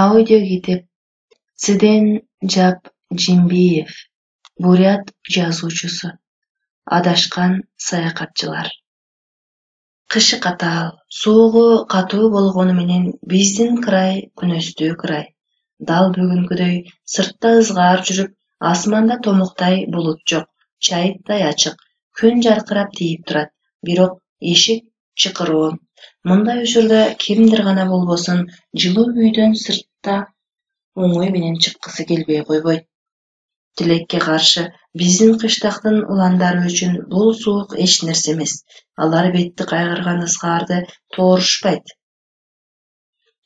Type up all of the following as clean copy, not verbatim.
Аудиогидеп Циден Жап Жимбиев, бурят жазуучусу, адашкан саякатчылар. Кышы катаал, суугу катуу болгону менен биздин край күнөстүү край. Дал бүгүнкүдөй сыртта ызгаар жүрүп, асманда томуктай булут жок, чайыттай ачык, күн жаркырап тийип турат. Бирок эшик чыкыроон. Мындай учурда кимдир гана болбосун жылуу үйдөн сыртта оңой менен чыккысы келбей койбойт. Тилекке каршы, биздин кыштактын уландары үчүн бул суук эч нерсе эмес. Алар бетти кайгырган ызгаарды тоорушпайт.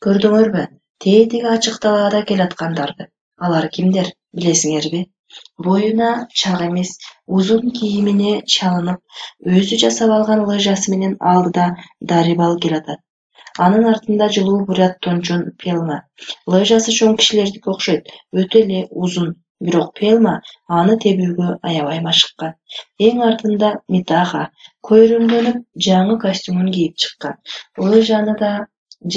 Көрдүңөрбү, тетиги ачык талаада келаткандарды? Алар кимдер, билесиңерби? Боюна чак эмес, узун кийимине чалынып, өзү жасап алган лыжасы менен алдыда Дарибал келатат. Анын артында жылуу бурят тончун Пелма. Лыжасы чоң кишилердики окшойт, өтө эле узун. Бирок Пелма аны тебүүгө аябай машыккан. Эң артында Митаха көйрөмдөнүп жаңы костюмун кийип чыккан. Лыжаны да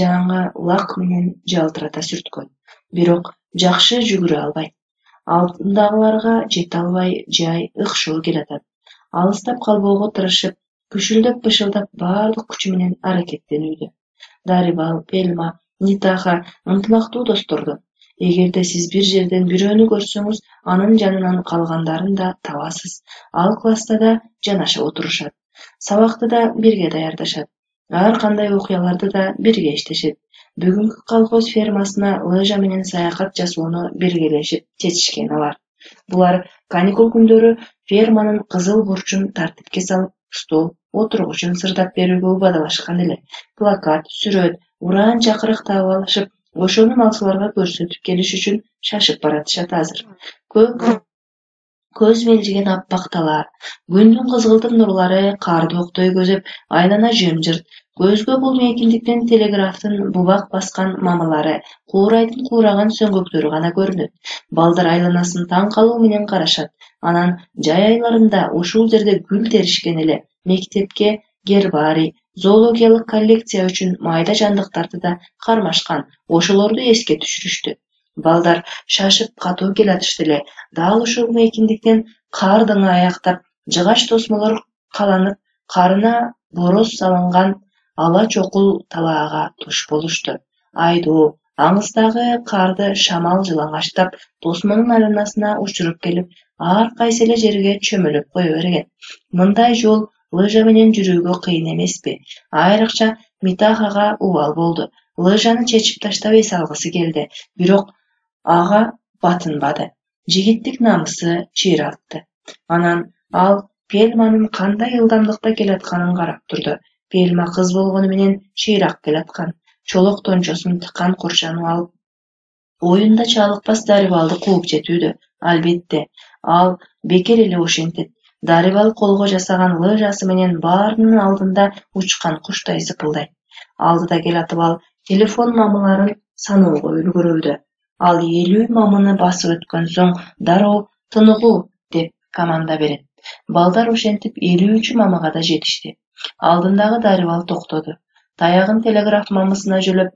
жаңы лак менен жалтырата сүрткөн. Бирок жакшы жүгүрө албайт. Алдындагыларга жете албай жай ыкшоо келатат. Алыстап калбоого тырышып, күшүлдөп бышылдап баардык күчү менен аракеттенүүдө. Дарибал, Пелма, Митаха ынтымактуу достордор. Эгерде сиз бир жерден бирөөнү көрсөңүз, анын жанынан калгандарын да табасыз. Ал класста да жанаша отурушат. Сабакты да бирге даярдашат. Ар кандай окуяларды да бирге иштешет. Бүгүнкү колхоз фермасына лыжа менен саякат жасоону биргелешип чечишкен алар. Булар каникул күндөрү ферманын кызыл бурчун тартипке салып, стол, отургучун сырдап берүүгө убадалашкан эле. Плакат, сүрөт, ураан чакырык таап алышып, ошону малчыларга көрсөтүп келиш үчүн шашып баратышат азыр. Көз мелжиген аппак талаа, күндүн кызгылтым нурлары карды октой көзөп, айлана жымжырт, көзгө бул мейкиндиктен телеграфтын бубак баскан мамылары, куурайдын куураган сөңгөктөрү гана көрүнөт. Балдар айланасын таң калуу менен карашат. Анан жай айларында ушул жерде гүл теришкен эле. Мектепке гербарий, зоологиялык коллекция үчүн майда жандыктарды да кармашкан. Ошолорду эске түшүрүштү. Балдар шашып катуу келатышты эле. Дал ушул мейкиндиктен кар дыңы аяктап, жыгач тосмолор каланып, карына бороз салынган ала чокул талаага туш болушту. Айдоо, аңыздагы карды шамал жылаңачтап, тосмонун айланасына учуруп келип, ар кайсы эле жерге чөмөлөп кое берген. Мындай жол лыжа менен жүрүүгө кыйын эмеспи? Айрыкча Митахага убал болду. Лыжаны чечип таштап эс алгысы келди. Бирок ага батынбады. Жигиттик намысы чыйралтты. Анан ал Пельманын кандай ылдамдыкта келатканын карап турду. Пельма кыз болгону менен чыйрак келаткан. Чолок тончосун тыккан курчаны алып, оюнда чалыкпас Дарибалды кууп жетүүдө. Албетте, ал бекер эле ошентет. Дарибал колго жасаган лыжасы менен баарынын алдында учкан куштай зыпылдайт. Алдыда келатып ал телефон мамыларын саноого үлгүрүүдө. Ал 50 мамыны басып өткөн соң дароо тыныгуу деп команда берет. Балдар ошентип 53 мамыга да жетишти. Алдындагы Дарибал токтоду. Таягын телеграф мамысына жөлөп,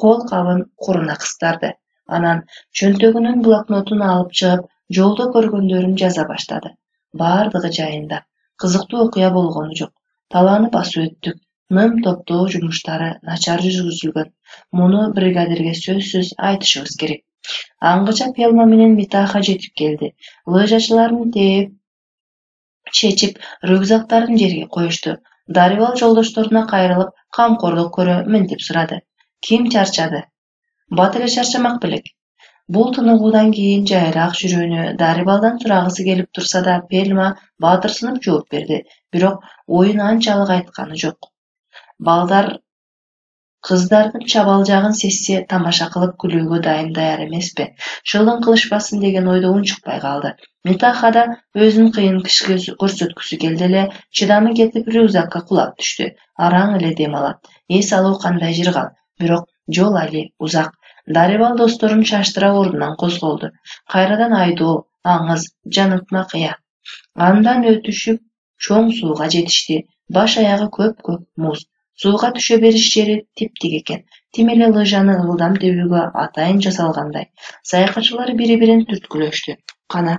кол кабын куруна кыстарды. Анан чөнтөгүнүн блокнотун алып чыгып, жолдо көргөндөрүн жаза баштады. Бардыгы жайында. Кызыктуу окуя болгону жок. Талааны басып өттүк. Ным топтоо жумуштары начар жүргүзүлгөн. Муну бригадирге сөзсүз айтышыбыз керек. Аңгыча Пелма менен Митаха жетип келди. Лыжачыларын тээп, чечип, рюкзактарын жерге коюшту. Дарибал жолдошторуна кайрылып, камкордук көрө мынтип сурады. Ким чарчады? Бат эле чарчамак белек. Бул тыныгуудан кийин жайыраак жүрүүнү Дарибалдан сурагысы келип турса да, Пельма баатырсынып жооп берди. Бирок оюн анчалык айтканы жок. Балдар кыздардын чабалжагын сезсе, тамаша кылып күлүүгө дайым-даяр эмеспи? Шылдың кылышпасын деген ойдо унчукпай калды. Митаха да өзүн кыйын көрсөткүсү келди эле, чыдамы кетип рюкзакка кулап түштү. Араң эле дем алат. Эс алуу кандай жыргал. Бирок жол али узак. Дарибал досторун шаштыра ордунан козголду. Кайрадан айдоо, аңыз, жанытма кыя. Андан өтүшүп чоң сууга жетишти. Баш аягы көп-көк муз. Сууга түшө бериш жери типтик экен. Тим эле лыжаны ылдам тебүүгө атайын жасалгандай. Саякатчылар бири-бирин түрткүлөштү. Кана,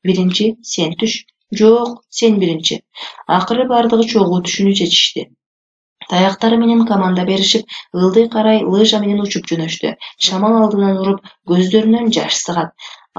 биринчи сен түш. Жок, сен биринчи. Акыры бардыгы чогуу түшүүнү чечишти. Таяктары менен команда беришип, ылдый карай лыжа менен учуп жөнөштү. Шамал алдынан уруп, көздөрүнөн жаш сыгат.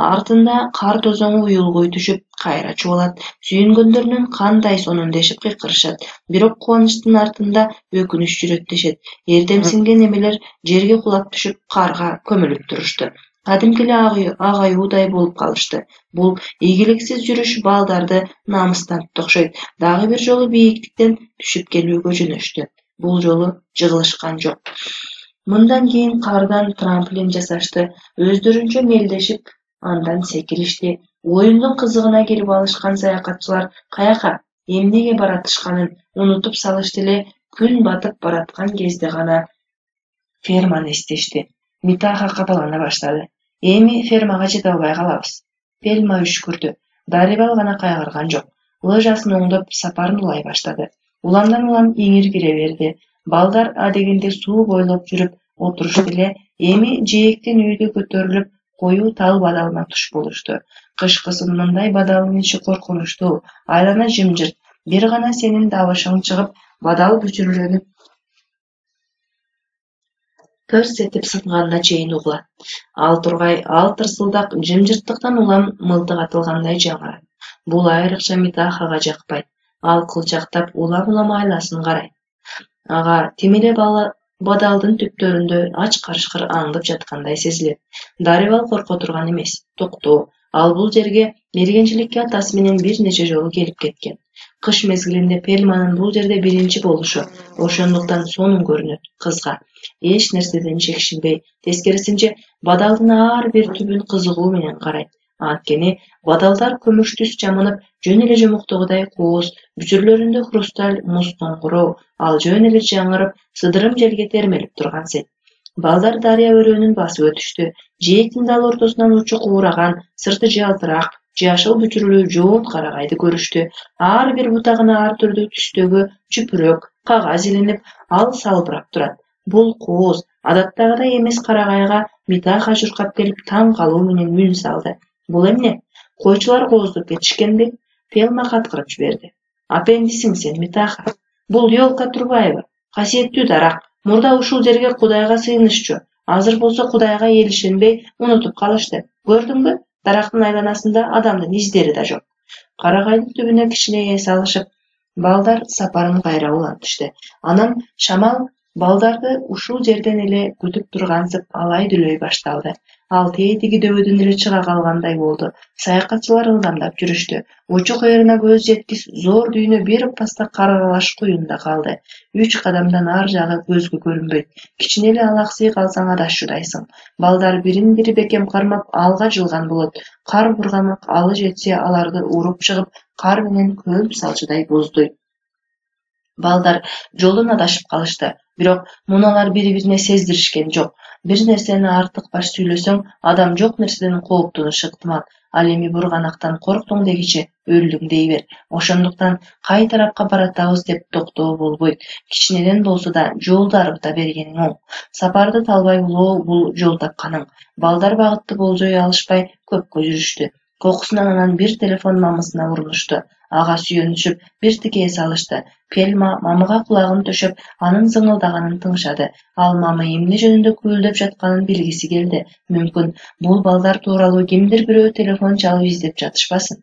Артында кар тозоңу уюлгуй түшүп, кайра чубалат. Сүйүнгөндөрүнүн кандай сонун дешип кыйкырышат. Бирок кубанычтын артында өкүнүч жүрөт дешет. Эрдемсинген эмелер жерге кулап түшүп, карга көмүлүп турушту. Кадимки эле ак аюудай болуп калышты. Бул ийгиликсиз жүрүш балдарды намыстантты окшойт. Дагы бир жолу бийиктиктен түшүп келүүгө жөнөштү. Бул жолу жыгылышкан жок. Мындан кийин кардан трамплин жасашты. Өздөрүнчө мелдешип, андан секиришти. Оюндун кызыгына кирип алышкан саякатчылар каяка, эмнеге баратышканын унутуп салышты эле, күн батып бараткан кезде гана ферманы эстешти. Митаха капалана баштады. Эми фермага жете албай калабыз. Пельма үшкүрдү. Дарибал гана кайгырган жок. Лыжасын оңдоп, сапарын улай баштады. Уламдан-улам иңир кире берди. Балдар адегенде суу бойлоп жүрүп отурушту эле, эми жээктен үйдө көтөрүлүп, коюу тал бадалына туш болушту. Кышкысын мындай бадалдын ичи коркунучтуу, айлана жымжырт. Бир гана сенин табышың чыгып, бадал бүчүрүлөнүп тырс этип сынганына чейин угулат. Ал тургай, ал тырсылдак жымжырттыктан улам мылтык атылгандай жаңырат. Бул айрыкча Митахага жакпайт. Ал кылчактап улам-улам айласын карайт. Ага тим эле бадалдын түптөрүндө ач-карышкыр аңдып жаткандай сезилет. Дарибал корко турган эмес. Токтоо. Ал бул жерге мергенчиликке атасы менен бир нече жолу келип кеткен. Кыш мезгилинде Пельманын бул жерде биринчи болушу, ошондуктан сонун көрүнөт кызга. Эч нерседен чекишинбей, тескерисинче бадалдын ар бир түбүн кызыгуу менен карайт. Анткени бадалдар көмүш түс жамынып, жөн эле жомуктогудай кооз, бүчүрлөрүндө хрусталь муз тоңкуроо, ал жөн эле жаңырып, сыдырым желге термелип турган сет. Балдар дарыя өрөөнүн басып өтүштү. Жээктин дал ортосунан учу куураган, сырты жалтырак, жашыл бүчүрлүү жоон карагайды көрүштү. Ар бир бутагына ар түрдүү түстөгү чүпүрөк, кагаз илинип, ал салбырап турат. Бул кооз адаттагыдай эмес карагайга Митаха журкап келип таң калуу менен мүн салды. Бул эмне? Койчулар кооздуп кетишкенби? Пельма каткырып жиберди. Апендисиң сен, Митаха. Бул Ёлка Турбаева, касиеттүү дарак. Мурда ушул жерге Кудайга сыйынышчу. Азыр болсо Кудайга элишенбей унутуп калышты. Көрдүңбү? Дарактын айланасында адамдын издери да жок. Карагайдын түбүнө кичине эс алышып, балдар сапарын кайра улантышты. Анан шамал балдарды ушул жерден эле күтүп тургансып алай дүлөй башталды. Ал тетиги дөбөдөн эле чыга калгандай болду. Саякатчылар ылдамдап жүрүштү. Учу кыйрына көз жеткис зор дүйнө бир паста кар аралаш куюнда калды. 3 кадамдан ар жагы көзгө көрүнбөйт. Кичине эле алаксый калсаң адашчудайсың. Балдар бирин-бири бекем кармап алга жылган болот. Кар бурганак алы жетсе аларды уруп чыгып, кар менен көөм салчудай боздойт. Балдар жолдон адашып калышты. Бирок муналар бири-бирине сездиришкен жок. Бир нерсени артык баш сүйлөсөң, адам жок нерседен кооптонушу ыктымал. Ал эми бурганактан корктуң дегиче өлдүң дей бер. Ошондуктан кай тарапка баратабыз деп токтоо болбойт. Кичинеден болсо да жолду арбыта бергениң оң. Сапарды талбай улоо бул жол тапканың. Балдар багытты болжой алышпай көпкө жүрүштү. Кокусунан анан бир телефон мамысына урунушту. Ага сүйөнүшүп, бир тикее салышты. Пельма мамыга кулагын төшөп, анын зыңылдаганын тыңшады. Ал мамы эмне жөнүндө күбөлдөп жатканын билгиси келди. Мүмкүн бул балдар тууралуу кимдир бирөө телефон чалып издеп жатышпасын.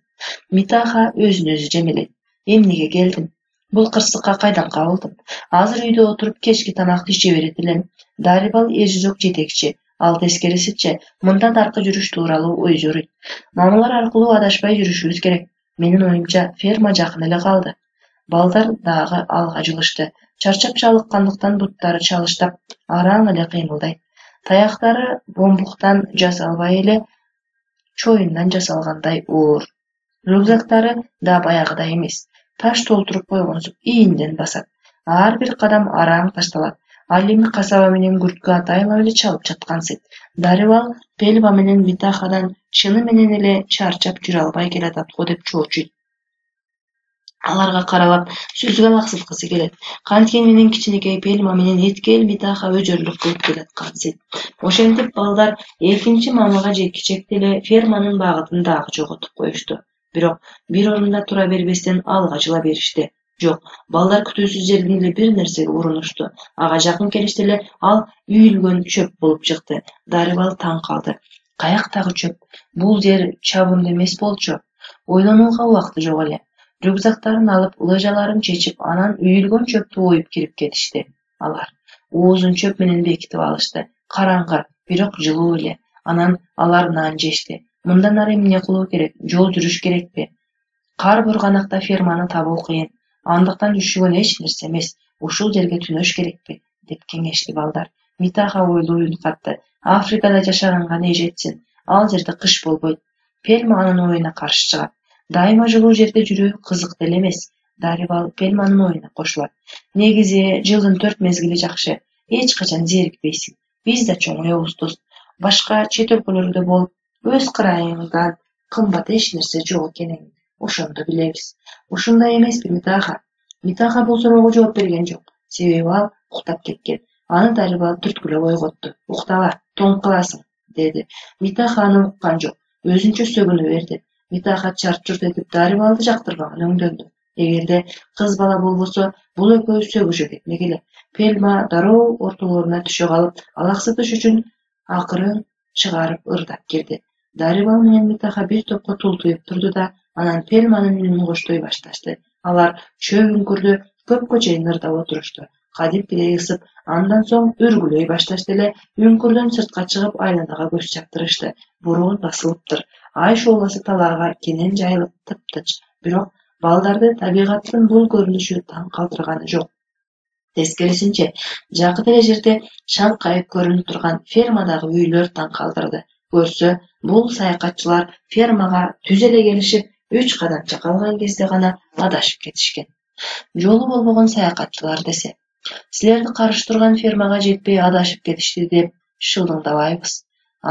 Митаха өзүн-өзү жемелейт. Эмнеге келдим? Бул кырсыкка кайдан кабылдым? Азыр үйдө отуруп кечки тамакты иче берет элем. Дарибал эжизок жетекчи. Ал тескерисинче мындан аркы жүрүш тууралуу ой жоруйт. Мамылар аркылуу адашпай жүрүшүбүз керек. Менин оюмча ферма жакын эле калды. Балдар дагы алга жылышты. Чарчап чалыккандыктан буттары чалыштап, араң эле кыймылдайт. Таяктары бомбуктан жасалбай эле чоюндан жасалгандай оор. Рюкзактары да баягыдай эмес. Таш толтуруп койгонсуп ийинден басат. Ар бир кадам араң ташталат. Ал эми касаба менен күрткө атайлап эле чалып жаткан сет. Дарибал Пельма менен Митахадан чыны менен эле чарчап жүрө албай келатат го деп чоочуйт. аларга каралап сөзгө алаксыткысы келет. Канткени менен кичинекей Пельма менен эткел Митаха өжөрлүк кылып келаткансыйт. Ошентип балдар экинчи мамага жеткичек деле ферманын багытын дагы жоготуп коюшту. Бирок бир орунда тура бербестен алга жыла беришти. Жок, балдар күтүүсүз жерден эле бир нерсеге урунушту. Ага жакын келишти эле ал үйүлгөн чөп болуп чыкты. Дарыбал таң калды. Каяктагы чөп? Бул жер чабынды эмес болчу. Ойлонууга убакыты жок эле. Рюкзактарын алып, лыжаларын чечип, анан үйүлгөн чөптү оюп кирип кетишти. Алар оозун чөп менен бекитип алышты. Караңгы, бирок жылуу эле. Анан алар нан жешти. Мындан ары эмне кылуу керек? Жол жүрүш керекпи? Кар бурганакта ферманы табуу кыйын. Андыктан үшүгөн эч нерсе эмес. Ушул жерге түнөш керекпи? Деп кеңешти балдар. Митаха ойлуу үн катты. Африкада жашаганга не жетсин? Ал жерде кыш болбойт. Пельма анын оюна каршы чыгат. Дайыма жылуу жерде жүрүү кызык деле эмес. Дарыбал Пельманын оюна кошулат. Негизи жылдын 4 мезгили жакшы. Эч качан зерикпейсиң. Биз да чоңоебуз. Башка чет өлкөлөрдө болуп, өз кырайыңыздан кымбат эч нерсе жок экенин ошондо билебиз. Ушундай эмеспи Митаха? Митаха бул суроого жооп берген жок. Себеби ал уктап кеткен. Аны Дарыбал түрткүлөп ойготту. Уктала, тоң каласың, деди. Митаха аны уккан жок. Өзүнчө сөгүнө берди. Митаха чарт-чурт этип Дарыбалды жактырбаган өңдөндү. Эгерде кыз бала болбосо, бул экөө сөгүшө кетмек эле. Пельма дароо ортолоруна түшө калып, алаксытыш үчүн акырын чыгарып ырдап кирди. Дарыбал менен Митаха бир топко тултуюп турду да, анан Пельманын үнүн коштой башташты. Алар чөп үңкүрдү көпкө чейин ырдап отурушту. Кадимкидей ысып, андан соң үргүлөй башташты эле, үңкүрдөн сыртка чыгып айланага көз чаптырышты. Буруу басылыптыр. Ай шооласы талаарга кенен жайылып тыптыч. Бирок балдарды табигаттын бул көрүнүшү таң калтырганы жок. Тескерисинче, жакын эле жерде шаңкайып көрүнүп турган фермадагы үйлөр таң калтырды. Көрсө, бул саякатчылар фермага түз эле келишип, 3 кадамча калган кезде гана адашып кетишкен. Жолу болбогон саякатчылар десе. Силерди карыштырган фермага жетпей адашып кетишти деп шылдыңдабайбыз.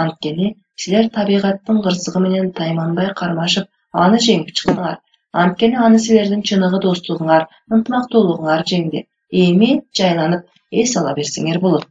Анткени силер табигаттын кырсыгы менен тайманбай кармашып, аны жеңип чыктыңар. Анткени аны силердин чыныгы достугуңар, ынтымактуулугуңар жеңди. Эми жайланып эс ала берсеңер болот.